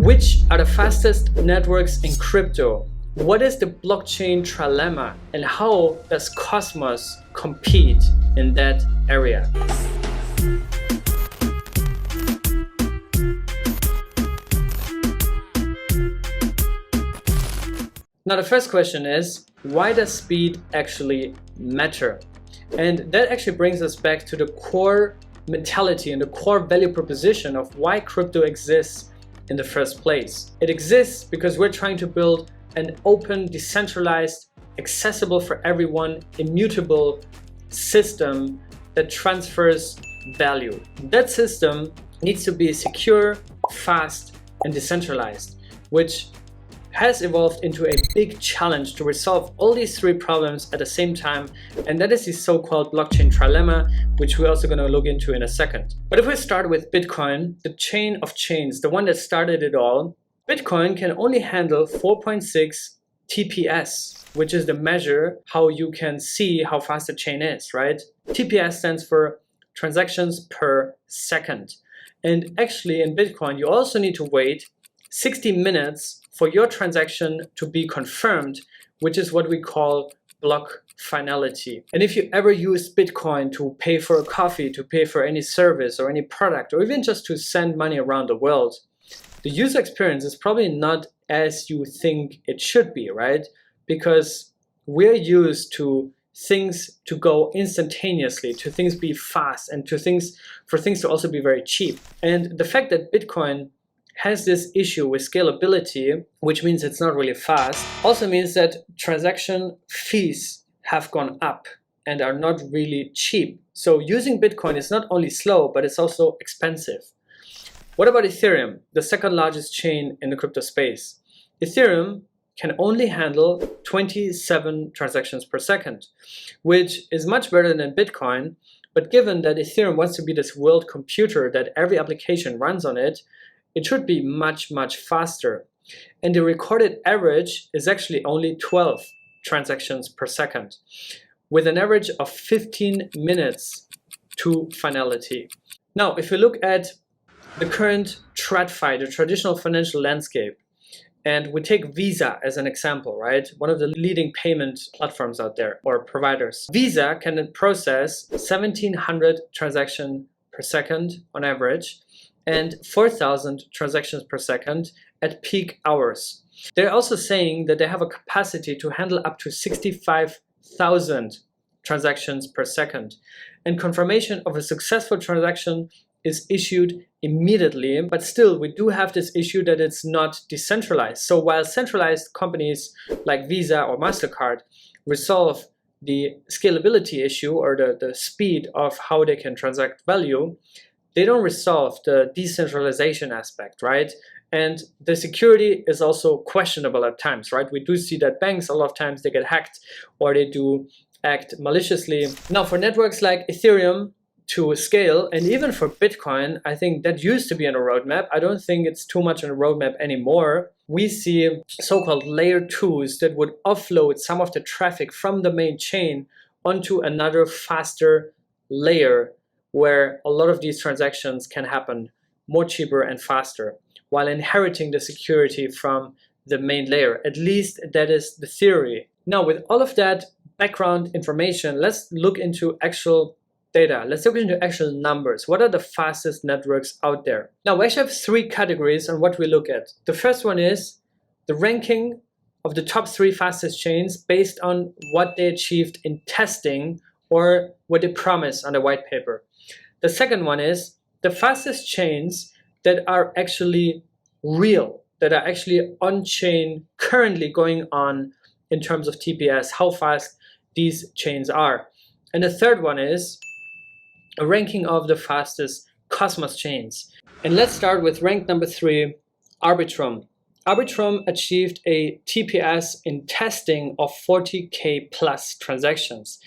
Which are the fastest networks in crypto? What is the blockchain trilemma, and how does Cosmos compete in that area? Now the first question is, why does speed actually matter? And that actually brings us back to the core mentality and the core value proposition of why crypto exists in the first place. It exists because we're trying to build an open, decentralized, accessible for everyone, immutable system that transfers value. That system needs to be secure, fast, and decentralized, which has evolved into a big challenge to resolve all these three problems at the same time, and that is the so-called blockchain trilemma, which we're also going to look into in a second. But if we start with Bitcoin, the chain of chains, the one that started it all, Bitcoin can only handle 4.6 TPS, which is the measure how you can see how fast the chain is, right? TPS stands for transactions per second. And actually in Bitcoin, you also need to wait 60 minutes for your transaction to be confirmed, which is what we call block finality. And if you ever use Bitcoin to pay for a coffee, to pay for any service or any product, or even just to send money around the world, the user experience is probably not as you think it should be, right? Because we're used to things to go instantaneously, to things be fast, and for things to also be very cheap. And the fact that Bitcoin has this issue with scalability, which means it's not really fast, also means that transaction fees have gone up and are not really cheap. So using Bitcoin is not only slow, but it's also expensive. What about Ethereum, the second largest chain in the crypto space? Ethereum can only handle 27 transactions per second, which is much better than Bitcoin. But given that Ethereum wants to be this world computer that every application runs on it, it should be much, much faster. And the recorded average is actually only 12 transactions per second, with an average of 15 minutes to finality. Now, if you look at the current TradFi, the traditional financial landscape, and we take Visa as an example, right? One of the leading payment platforms out there, or providers. Visa can process 1,700 transactions per second on average, and 4,000 transactions per second at peak hours. They're also saying that they have a capacity to handle up to 65,000 transactions per second. And confirmation of a successful transaction is issued immediately, but still we do have this issue that it's not decentralized. So while centralized companies like Visa or MasterCard resolve the scalability issue or the speed of how they can transact value, they don't resolve the decentralization aspect, right? And the security is also questionable at times, right? We do see that banks, a lot of times they get hacked or they do act maliciously. Now for networks like Ethereum to scale, and even for Bitcoin, I think that used to be on a roadmap. I don't think it's too much on a roadmap anymore. We see so-called layer 2s that would offload some of the traffic from the main chain onto another faster layer, where a lot of these transactions can happen more cheaper and faster, while inheriting the security from the main layer. At least that is the theory. Now, with all of that background information, let's look into actual data. Let's look into actual numbers. What are the fastest networks out there? Now, we actually have three categories on what we look at. The first one is the ranking of the top 3 fastest chains based on what they achieved in testing or what they promised on the white paper. The second one is the fastest chains that are actually real, that are actually on-chain, currently going on in terms of TPS, how fast these chains are. And the third one is a ranking of the fastest Cosmos chains. And let's start with rank number 3, Arbitrum. Arbitrum achieved a TPS in testing of 40K plus transactions.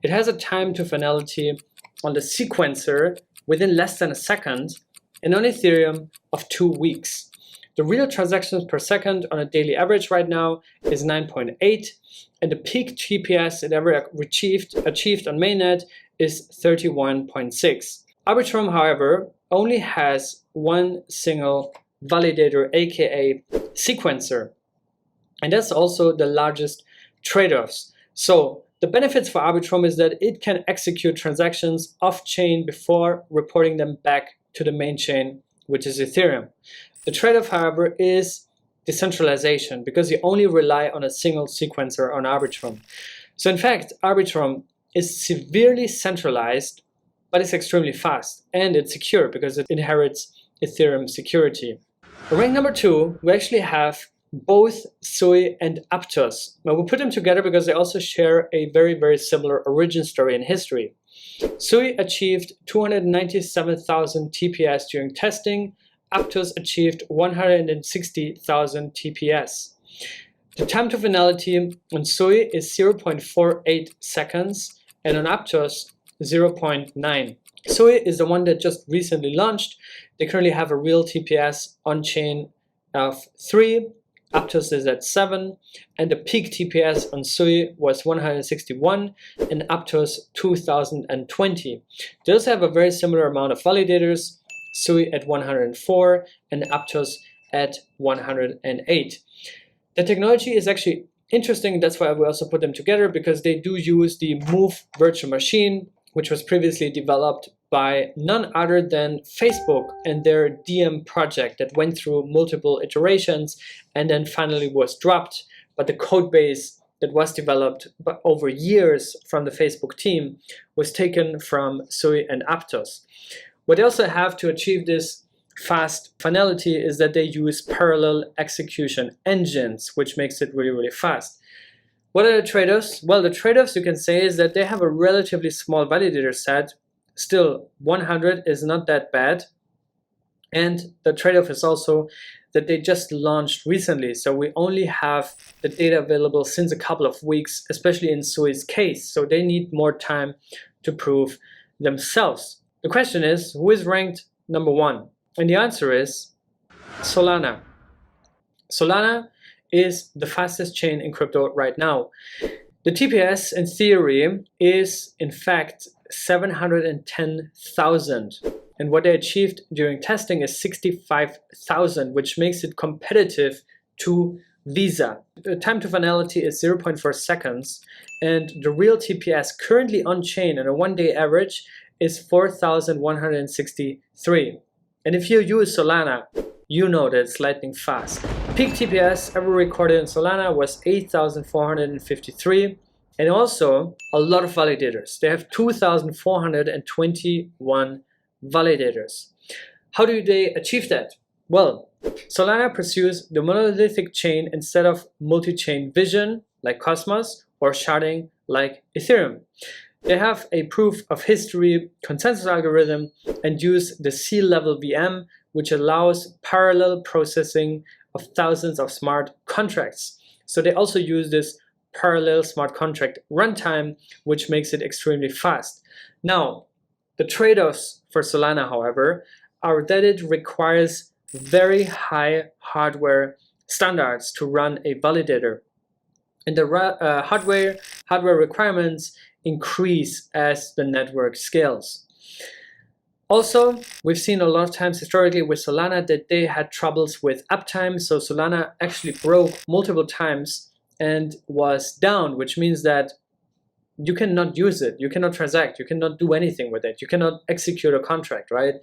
It has a time to finality on the sequencer within less than a second, and on Ethereum of 2 weeks. The real transactions per second on a daily average right now is 9.8, and the peak TPS it ever achieved on mainnet is 31.6. Arbitrum, however, only has one single validator, aka sequencer. And that's also the largest trade-offs. So the benefits for Arbitrum is that it can execute transactions off-chain before reporting them back to the main chain, which is Ethereum. The trade-off, however, is decentralization, because you only rely on a single sequencer on Arbitrum. So in fact, Arbitrum is severely centralized, but it's extremely fast, and it's secure because it inherits Ethereum security. Rank number 2, we actually have both Sui and Aptos. Now we put them together because they also share a very, very similar origin story and history. Sui achieved 297,000 TPS during testing. Aptos achieved 160,000 TPS. The time to finality on Sui is 0.48 seconds and on Aptos 0.9. Sui is the one that just recently launched. They currently have a real TPS on chain of 3. Aptos is at 7, and the peak TPS on Sui was 161 and Aptos 2020. They also have a very similar amount of validators, Sui at 104 and Aptos at 108. The technology is actually interesting, that's why we also put them together, because they do use the Move virtual machine, which was previously developed by none other than Facebook and their DM project that went through multiple iterations and then finally was dropped. But the code base that was developed over years from the Facebook team was taken from Sui and Aptos. What they also have to achieve this fast finality is that they use parallel execution engines, which makes it really, really fast. What are the trade-offs? Well, the trade-offs you can say is that they have a relatively small validator set. Still, 100 is not that bad. And the trade-off is also that they just launched recently. So we only have the data available since a couple of weeks, especially in Sui's case. So they need more time to prove themselves. The question is, who is ranked number 1? And the answer is Solana. Solana is the fastest chain in crypto right now. The TPS in theory is in fact 710,000, and what they achieved during testing is 65,000, which makes it competitive to Visa. The time to finality is 0.4 seconds, and the real TPS currently on chain on a one-day average is 4,163. And if you use Solana, you know that it's lightning fast. Peak TPS ever recorded in Solana was 8,453. And also a lot of validators. They have 2,421 validators. How do they achieve that? Well, Solana pursues the monolithic chain instead of multi-chain vision like Cosmos or sharding like Ethereum. They have a proof of history consensus algorithm and use the C-level VM, which allows parallel processing of thousands of smart contracts. So they also use this parallel smart contract runtime, which makes it extremely fast. Now, the trade-offs for Solana, however, are that it requires very high hardware standards to run a validator. And the hardware requirements increase as the network scales. Also, we've seen a lot of times historically with Solana that they had troubles with uptime. So Solana actually broke multiple times and was down, which means that you cannot use it, you cannot transact, you cannot do anything with it, you cannot execute a contract, right?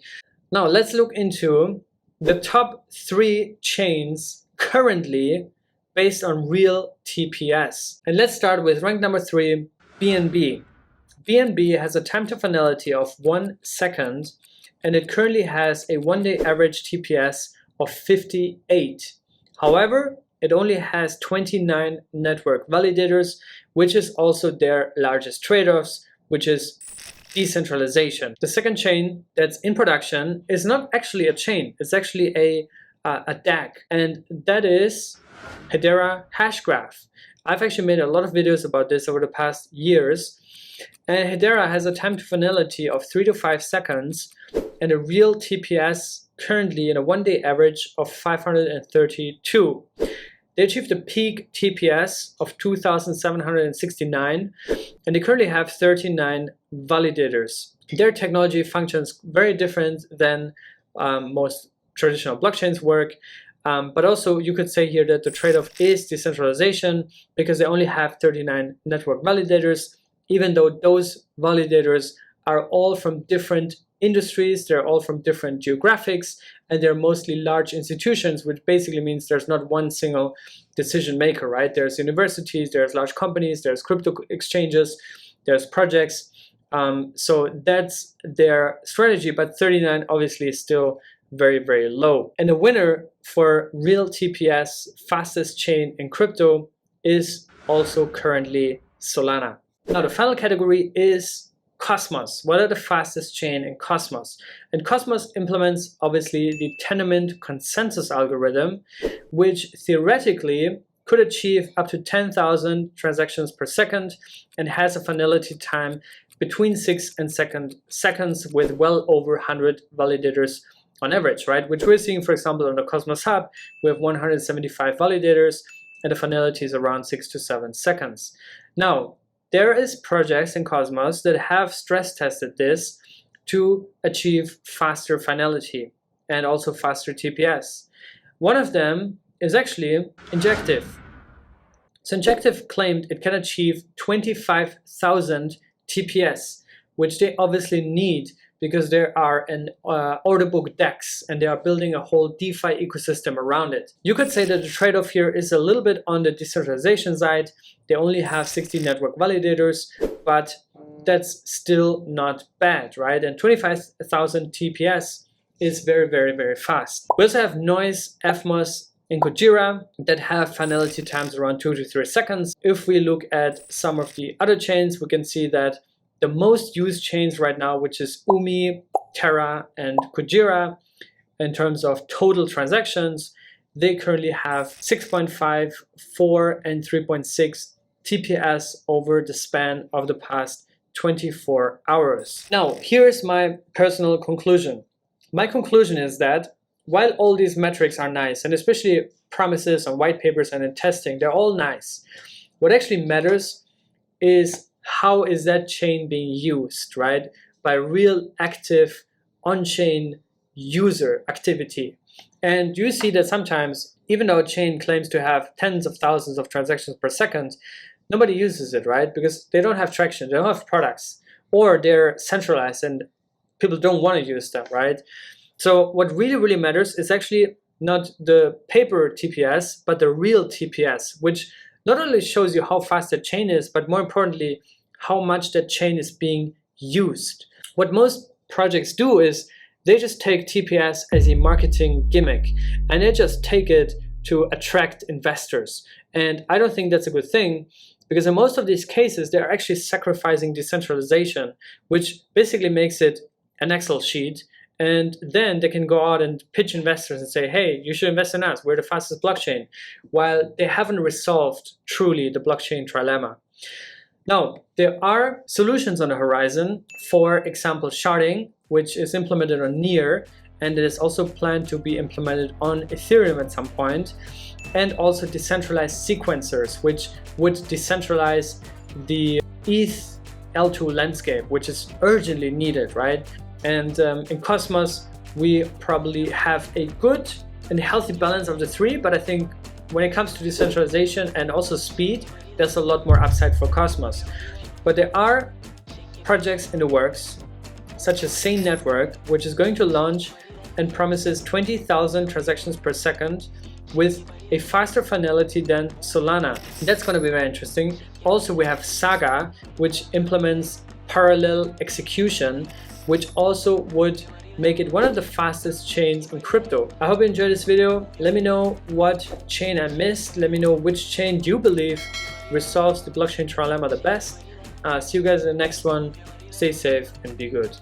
Now let's look into the top 3 chains currently based on real TPS. And let's start with rank number 3, BNB. BNB has a time to finality of 1 second, and it currently has a one-day average TPS of 58. However, it only has 29 network validators, which is also their largest trade-offs, which is decentralization. The second chain that's in production is not actually a chain, it's actually a DAG, and that is Hedera Hashgraph. I've actually made a lot of videos about this over the past years, and Hedera has a time to finality of 3 to 5 seconds and a real TPS currently in a one-day average of 532. They achieved a peak TPS of 2,769, and they currently have 39 validators. Their technology functions very different than most traditional blockchains work. But also you could say here that the trade-off is decentralization, because they only have 39 network validators, even though those validators are all from different industries, they're all from different geographics, and they're mostly large institutions, which basically means there's not one single decision maker, right? There's universities, there's large companies, there's crypto exchanges, there's projects. So that's their strategy, but 39 obviously is still very, very low. And the winner for real TPS, fastest chain in crypto, is also currently Solana. Now the final category is Cosmos. What are the fastest chain in Cosmos? And Cosmos implements obviously the tenement consensus algorithm, which theoretically could achieve up to 10,000 transactions per second and has a finality time between 6 and seconds with well over 100 validators on average, right? Which we're seeing, for example, on the Cosmos Hub, we have 175 validators and the finality is around 6 to 7 seconds. Now, there is projects in Cosmos that have stress tested this to achieve faster finality and also faster TPS. One of them is actually Injective. So Injective claimed it can achieve 25,000 TPS, which they obviously need because there are an order book DEX and they are building a whole DeFi ecosystem around it. You could say that the trade-off here is a little bit on the decentralization side. They only have 60 network validators, but that's still not bad, right? And 25,000 TPS is very, very, very fast. We also have Noise, evmos, and Gojira that have finality times around 2 to 3 seconds. If we look at some of the other chains, we can see that the most used chains right now, which is Umi, Terra, and Gojira, in terms of total transactions, they currently have 6.5, 4, and 3.6 TPS over the span of the past 24 hours. Now, here's my personal conclusion. My conclusion is that while all these metrics are nice, and especially promises on white papers and in testing, they're all nice. What actually matters is how is that chain being used, right? By real active on-chain user activity. And you see that sometimes, even though a chain claims to have tens of thousands of transactions per second, nobody uses it, right? Because they don't have traction, they don't have products, or they're centralized and people don't want to use them, right? So what really, really matters is actually not the paper TPS, but the real TPS, which not only shows you how fast the chain is, but more importantly, how much that chain is being used. What most projects do is they just take TPS as a marketing gimmick and they just take it to attract investors. And I don't think that's a good thing, because in most of these cases, they're actually sacrificing decentralization, which basically makes it an Excel sheet. And then they can go out and pitch investors and say, hey, you should invest in us, we're the fastest blockchain, while they haven't resolved truly the blockchain trilemma. Now, there are solutions on the horizon, for example, sharding, which is implemented on Near, and it is also planned to be implemented on Ethereum at some point, and also decentralized sequencers, which would decentralize the ETH L2 landscape, which is urgently needed, right? And in Cosmos, we probably have a good and healthy balance of the three, but I think when it comes to decentralization and also speed, there's a lot more upside for Cosmos. But there are projects in the works, such as Sane Network, which is going to launch and promises 20,000 transactions per second with a faster finality than Solana. That's going to be very interesting. Also, we have Saga, which implements parallel execution, which also would make it one of the fastest chains in crypto. I hope you enjoyed this video. Let me know what chain I missed. Let me know which chain you believe resolves the blockchain trilemma the best. See you guys in the next one. Stay safe and be good.